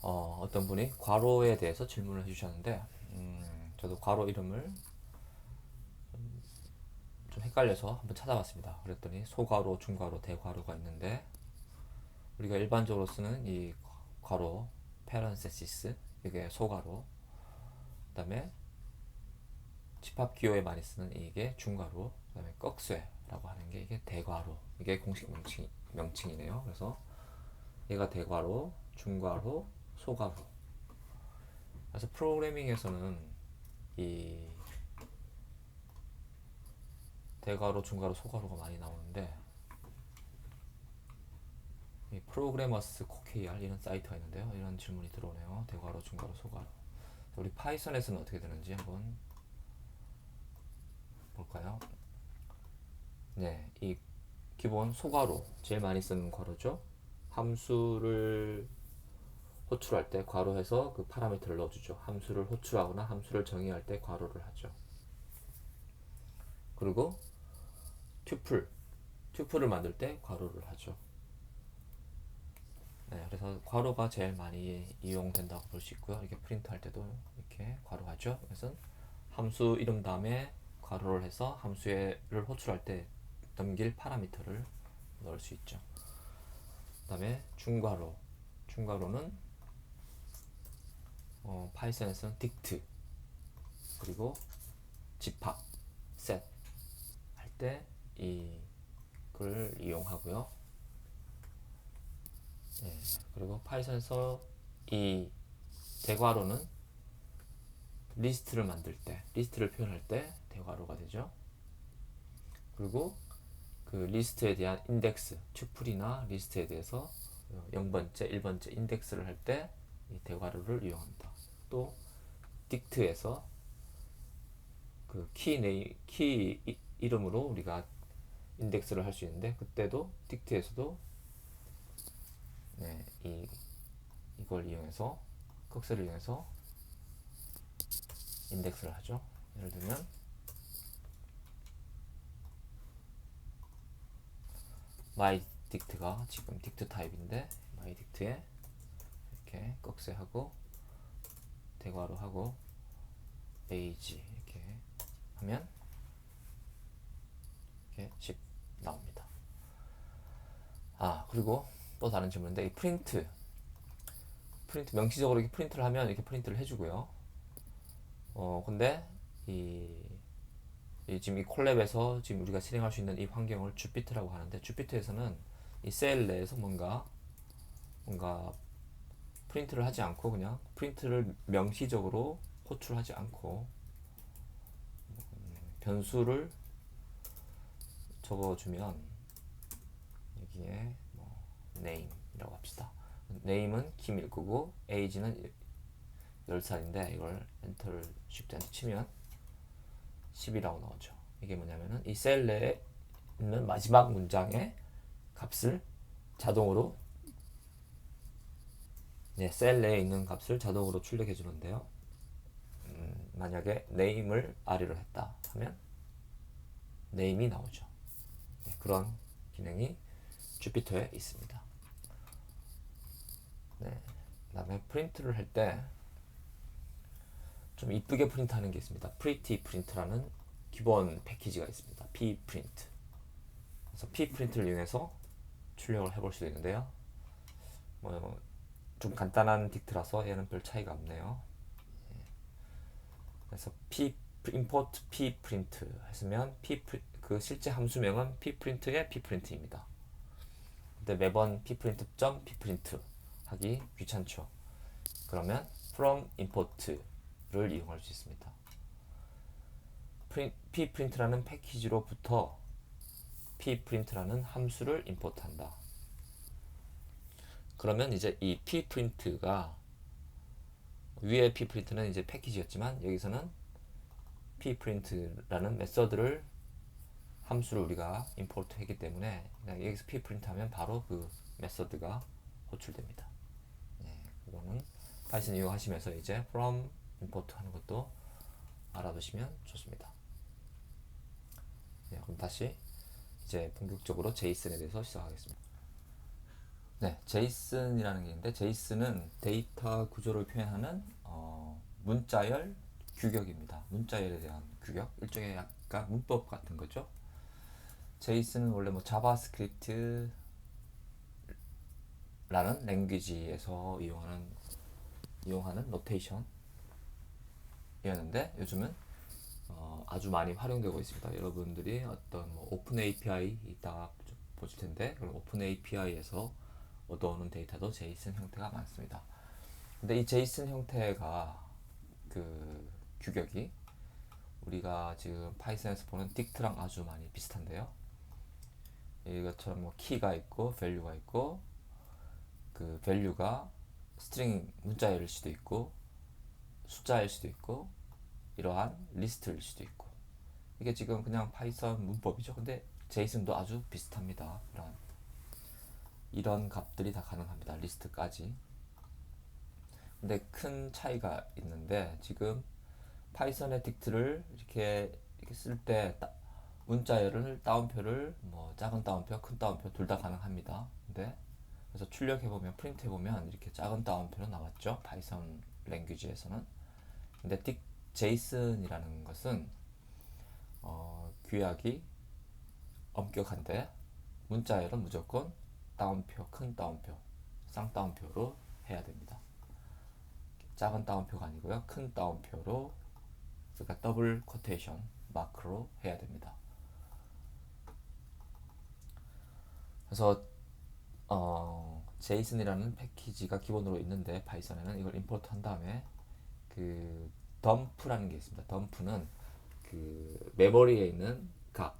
어떤 분이 괄호에 대해서 질문을 해주셨는데, 저도 괄호 이름을 좀 헷갈려서 한번 찾아봤습니다. 그랬더니 소괄호, 중괄호, 대괄호가 있는데, 우리가 일반적으로 쓰는 이 괄호, 페런세시스, 이게 소괄호, 그 다음에 집합기호에 많이 쓰는 이게 중괄호, 그 다음에 꺽쇠라고 하는 게 이게 대괄호, 이게 공식 명칭이네요. 그래서 얘가 대괄호, 중괄호, 소괄호. 그래서 프로그래밍에서는 이 대괄호, 중괄호, 소괄호가 많이 나오는데, 이 프로그래머스 코케이알 이런 사이트가 있는데요. 이런 질문이 들어오네요. 대괄호, 중괄호, 소괄호. 우리 파이썬에서는 어떻게 되는지 한번 볼까요? 네, 이 기본 소괄호 제일 많이 쓰는 괄호죠. 함수를 호출할 때 괄호해서 그 파라미터를 넣어주죠. 함수를 호출하거나 함수를 정의할 때 괄호를 하죠. 그리고 튜플을 만들 때 괄호를 하죠. 네, 그래서 괄호가 제일 많이 이용된다고 볼 수 있고요. 이렇게 프린트 할 때도 이렇게 괄호하죠. 그래서 함수 이름 다음에 괄호를 해서 함수를 호출할 때 넘길 파라미터를 넣을 수 있죠. 그 다음에 중괄호는 파이썬에서는 딕트 그리고 집합 셋 할 때 이걸 이용하고요. 예, 그리고 파이썬에서 이 대괄호는 리스트를 만들 때, 리스트를 표현할 때 대괄호가 되죠. 그리고 그 리스트에 대한 인덱스, 튜플이나 리스트에 대해서 0번째, 1번째 인덱스를 할 때 이 대괄호를 이용합니다. 또 딕트에서 그 키 이름으로 우리가 인덱스를 할 수 있는데, 그때도 딕트에서도 네, 이걸 이용해서 꺽쇠를 이용해서 인덱스를 하죠. 예를 들면 myDict가 지금 dict 타입인데, myDict에 이렇게 꺽쇠하고 대괄호하고 age 이렇게 하면 이렇게 10 나옵니다. 그리고 또 다른 질문인데, 이 프린트 명시적으로 이렇게 프린트를 하면 이렇게 프린트를 해주고요. 근데 지금 이 콜랩에서 지금 우리가 실행할 수 있는 이 환경을 주피터라고 하는데, 주피터에서는 이 셀 내에서 뭔가 프린트를 하지 않고 그냥 프린트를 명시적으로 호출하지 않고 변수를 적어주면, 여기에 뭐 name이라고 합시다. name은 김일구고 age는 10살인데 이걸 엔터를 쉽게 치면 10이라고 나오죠. 이게 뭐냐면은 이 셀 내에 있는 마지막 문장의 값을 자동으로 셀 내에 있는 값을 자동으로 출력해 주는데요. 만약에 name을 아래로 했다 하면 name이 나오죠. 그런 기능이 주피터에 있습니다. 그 다음에 프린트를 할 때 좀 이쁘게 프린트하는 게 있습니다. pretty print라는 기본 패키지가 있습니다. pprint. 그래서 pprint를 이용해서 출력을 해볼 수도 있는데요. 좀 간단한 딕트라서 얘는 별 차이가 없네요. 그래서 import pprint 했으면 그 실제 함수명은 pprint의 pprint입니다. 근데 매번 pprint.pprint 하기 귀찮죠. 그러면 from import를 이용할 수 있습니다. pprint라는 패키지로부터 pprint라는 함수를 임포트한다. 그러면 이제 이 pprint가, 위에 pprint는 이제 패키지였지만 여기서는 pprint라는 메서드를, 함수를 우리가 임포트 했기 때문에 그냥 여기서 pprint 하면 바로 그 메서드가 호출됩니다. 이거는 파이썬 이용하시면서 이제 from import 하는 것도 알아두시면 좋습니다. 그럼 다시 이제 본격적으로 제이슨에 대해서 시작하겠습니다. 네, 제이슨이라는 게 있는데 제이슨은 데이터 구조를 표현하는 문자열 규격입니다. 문자열에 대한 규격, 일종의 약간 문법 같은 거죠. 제이슨은 원래 뭐 자바스크립트라는 랭귀지에서 이용하는 노테이션이었는데 요즘은 아주 많이 활용되고 있습니다. 여러분들이 어떤 뭐 오픈 API 이따가 보실 텐데 그럼 오픈 API에서 얻어오는 데이터도 제이슨 형태가 많습니다. 근데 이 제이슨 형태가 그 규격이 우리가 지금 파이썬에서 보는 딕트랑 아주 많이 비슷한데요. 이것처럼 뭐 키가 있고 밸류가 있고 그 밸류가 스트링 문자일 수도 있고 숫자일 수도 있고 이러한 리스트일 수도 있고 이게 지금 그냥 파이썬 문법이죠. 근데 제이슨도 아주 비슷합니다. 이런 값들이 다 가능합니다. 리스트까지. 근데 큰 차이가 있는데 지금 파이썬의 딕트를 이렇게 쓸 때 문자열을 따옴표를 뭐 작은 따옴표, 큰 따옴표 둘 다 가능합니다. 근데 그래서 출력해 보면 프린트해 보면 이렇게 작은 따옴표로 나왔죠. 파이썬 랭귀지에서는. 근데 제이슨이라는 것은 규약이 엄격한데 문자열은 무조건 따옴표, 큰 따옴표, 쌍따옴표로 해야 됩니다. 작은 따옴표가 아니고요. 큰 따옴표로 그러니까 더블 쿼테이션 마크로 해야 됩니다. 그래서 제이슨이라는 패키지가 기본으로 있는데 파이썬에는 이걸 임포트 한 다음에 그 덤프라는 게 있습니다. 덤프는 그 메모리에 있는 각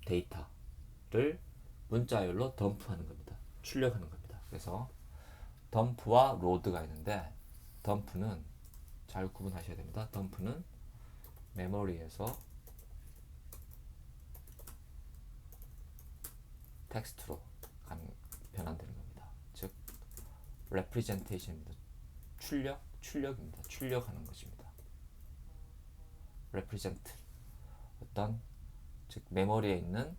데이터를 문자열로 덤프하는 겁니다. 출력하는 겁니다. 그래서 덤프와 로드가 있는데 덤프는 잘 구분하셔야 됩니다. 덤프는 메모리에서 텍스트로 변환되는 겁니다. 즉 representation입니다. 출력입니다. 출력하는 것입니다. represent 어떤 즉 메모리에 있는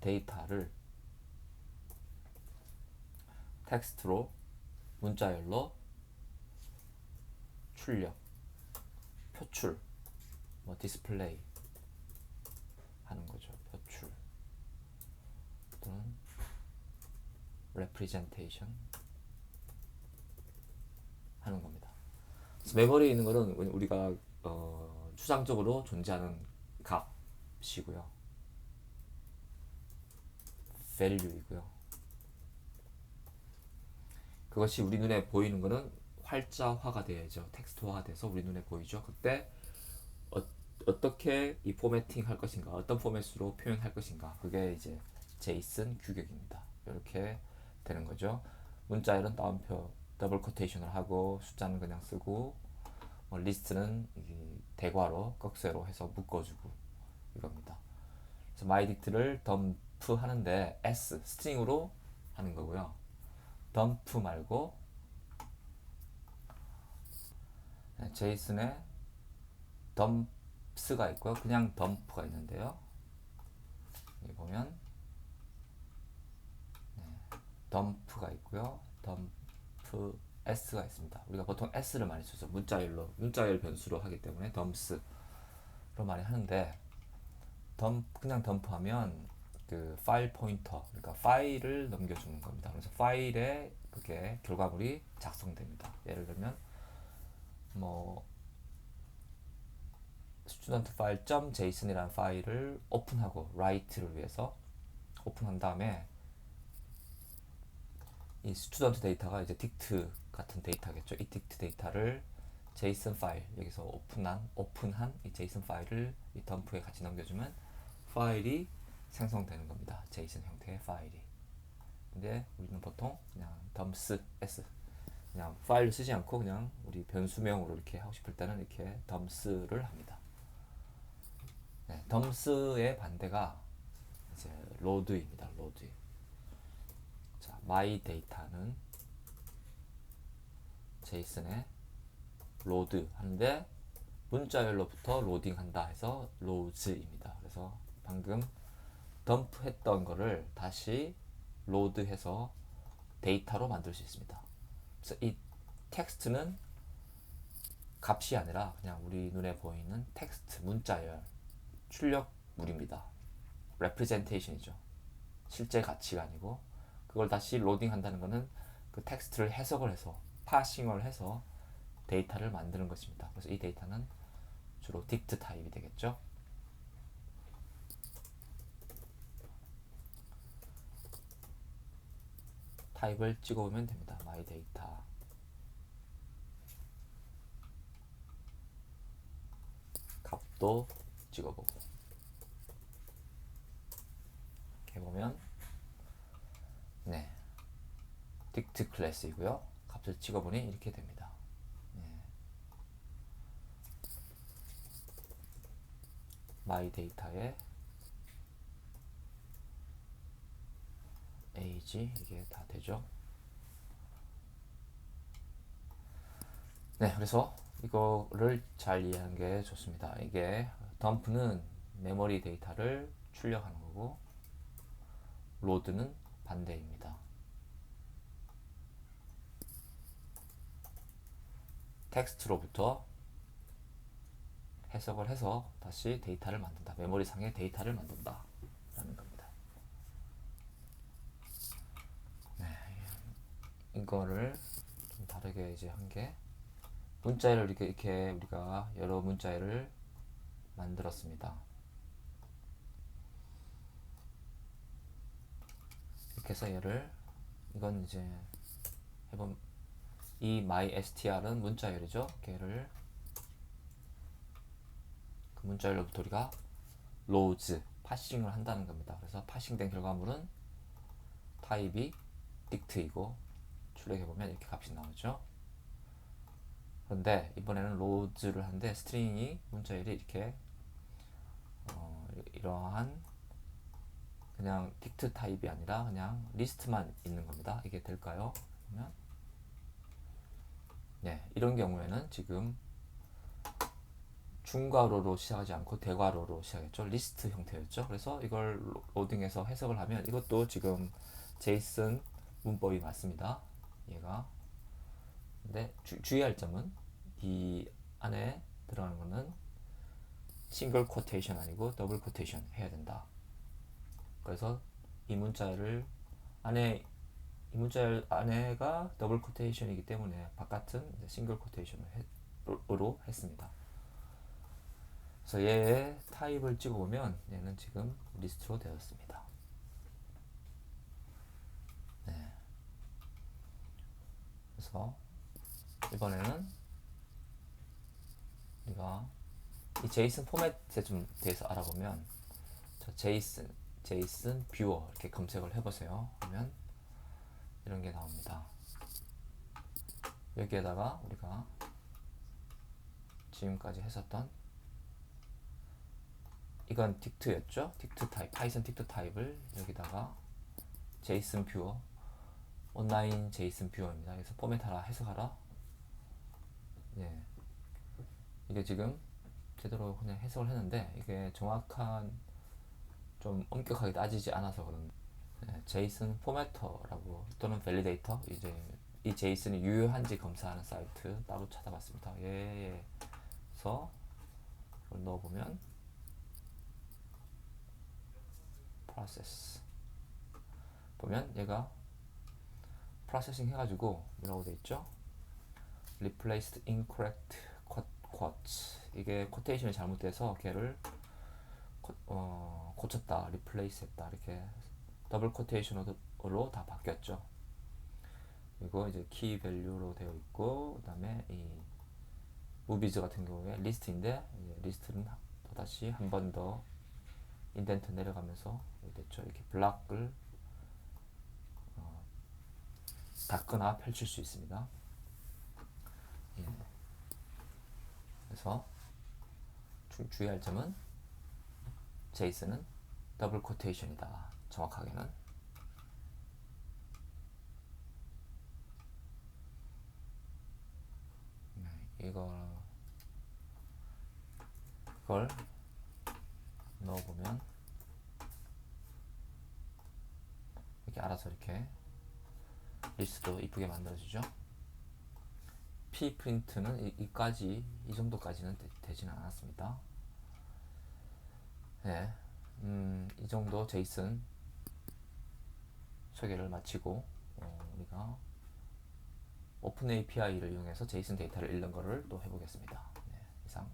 데이터를 텍스트로 문자열로 출력, 표출, 뭐 디스플레이 하는 거죠. 표출 또는 representation 하는 겁니다. 그래서 메모리에 있는 거는 우리가 추상적으로 존재하는 값이고요. value이고요. 그것이 우리 눈에 보이는 거는 활자화가 돼야죠. 텍스트화가 돼서 우리 눈에 보이죠. 그때 어떻게 이 포매팅 할 것인가, 어떤 포맷으로 표현할 것인가, 그게 이제 제이슨 규격입니다. 이렇게 되는 거죠. 문자열은 따옴표 더블 코테이션을 하고 숫자는 그냥 쓰고 리스트는 대괄호 꺽쇠로 해서 묶어주고 이겁니다. 그래서 myDict를 덤프 하는데 s 스트링으로 하는 거고요. 덤프 말고 제이슨에 덤프가 있고요. 그냥 덤프가 있는데요. 여기 보면 덤프가 있고요. 덤프 s가 있습니다. 우리가 보통 s를 많이 쓰죠. 문자열 변수로 하기 때문에 덤스로 많이 하는데 그냥 덤프하면 그 파일 포인터, 그러니까 파일을 넘겨주는 겁니다. 그래서 파일에 그게 결과물이 작성됩니다. 예를 들면 뭐 student 파일 .json이라는 파일을 오픈하고 write를 위해서 오픈한 다음에 이 스튜던트 데이터가 이제 딕트 같은 데이터겠죠. 이 딕트 데이터를 JSON 파일 여기서 오픈한 이 JSON 파일을 이 덤프에 같이 넘겨주면 파일이 생성되는 겁니다. JSON 형태의 파일이. 근데 우리는 보통 그냥 덤스 s 그냥 파일을 쓰지 않고 그냥 우리 변수명으로 이렇게 하고 싶을 때는 이렇게 덤스를 합니다. 네, 덤스의 반대가 이제 로드입니다. 로드. 자, my data는 제이슨에 로드 하는데 문자열로부터 로딩한다 해서 로즈입니다. 그래서 방금 덤프 했던 거를 다시 로드해서 데이터로 만들 수 있습니다. 그래서 이 텍스트는 값이 아니라 그냥 우리 눈에 보이는 텍스트, 문자열, 출력물입니다. representation이죠. 실제 가치가 아니고, 그걸 다시 로딩 한다는 것은 그 텍스트를 해석을 해서 파싱을 해서 데이터를 만드는 것입니다. 그래서 이 데이터는 주로 dict 타입이 되겠죠. 타입을 찍어보면 됩니다. my data. 값도 찍어보고. 이렇게 보면 네, dict 클래스이고요. 값을 찍어보니 이렇게 됩니다. 네. my data에 age 이게 다 되죠. 네, 그래서 이거를 잘 이해하는 게 좋습니다. 이게 덤프는 메모리 데이터를 출력하는 거고, 로드는 반대입니다. 텍스트로부터 해석을 해서 다시 데이터를 만든다. 메모리상의 데이터를 만든다 라는 겁니다. 네, 이거를 좀 다르게 이제 한 게, 문자열을 이렇게 우리가 여러 문자열을 만들었습니다. 이렇게 해서 얘를, 이건 이제 해본 이 mystr은 문자열이죠. 걔를 그 문자열로부터 우리가 로즈 파싱을 한다는 겁니다. 그래서 파싱된 결과물은 타입이 dict이고, 출력해보면 이렇게 값이 나오죠. 그런데 이번에는 로즈를 하는데 스트링이, 문자열이 이렇게 이러한 그냥 dict 타입이 아니라 그냥 리스트만 있는 겁니다. 이게 될까요? 그러면 네, 이런 경우에는 지금 중괄호로 시작하지 않고 대괄호로 시작했죠. 리스트 형태였죠. 그래서 이걸 로딩해서 해석을 하면 이것도 지금 제이슨 문법이 맞습니다. 얘가. 근데 주의할 점은 이 안에 들어가는 거는 싱글 코테이션 아니고 더블 코테이션 해야 된다. 그래서 이 문자를 안에, 이 문자 안에가 더블 코테이션이기 때문에 바깥은 싱글 코테이션으로 했습니다. 그래서 얘의 타입을 찍어보면 얘는 지금 리스트로 되었습니다. 네. 그래서 이번에는 우리가 이 제이슨 포맷에 좀 대해서 알아보면, 제이슨 뷰어 이렇게 검색을 해보세요. 그러면 이런 게 나옵니다. 여기에다가 우리가 지금까지 했었던, 이건 dict였죠. dict 타입, 파이썬 dict 타입을 여기다가 제이슨 뷰어, 온라인 제이슨 뷰어입니다. 그래서 포맷하라, 해석하라. 예. 이게 지금 제대로 그냥 해석을 했는데 이게 정확한, 좀 엄격하게 따지지 않아서 그런, 제이슨 포매터라고 또는 밸리데이터, 이제 이 제이슨이 유효한지 검사하는 사이트 따로 찾아봤습니다. 얘에서 이걸 넣어보면 프로세스 보면 얘가 프로세싱 해가지고 뭐라고 돼 있죠? replaced incorrect quotes. 이게 코테이션이 잘못돼서 걔를 고쳤다, replace 했다, 이렇게 더블 코테이션으로 다 바뀌었죠. 그리고 이제 키 밸류로 되어 있고, 그 다음에 이 무비즈 같은 경우에 리스트인데, 리스트는 또다시 한 번 더 인덴트 내려가면서 됐죠. 이렇게 블락을 닫거나 펼칠 수 있습니다. 예. 그래서 주의할 점은 제이슨은 더블 코테이션이다. 정확하게는. 이걸 넣어보면 이렇게 이렇게 알아서 이렇게 리스트도 이쁘게 만들어주죠. P 프린트는 이까지 이 정도까지는 되지는 않았습니다. 네, 이 정도 제이슨 소개를 마치고 우리가 오픈 API를 이용해서 제이슨 데이터를 읽는 거를 또 해보겠습니다. 네, 이상.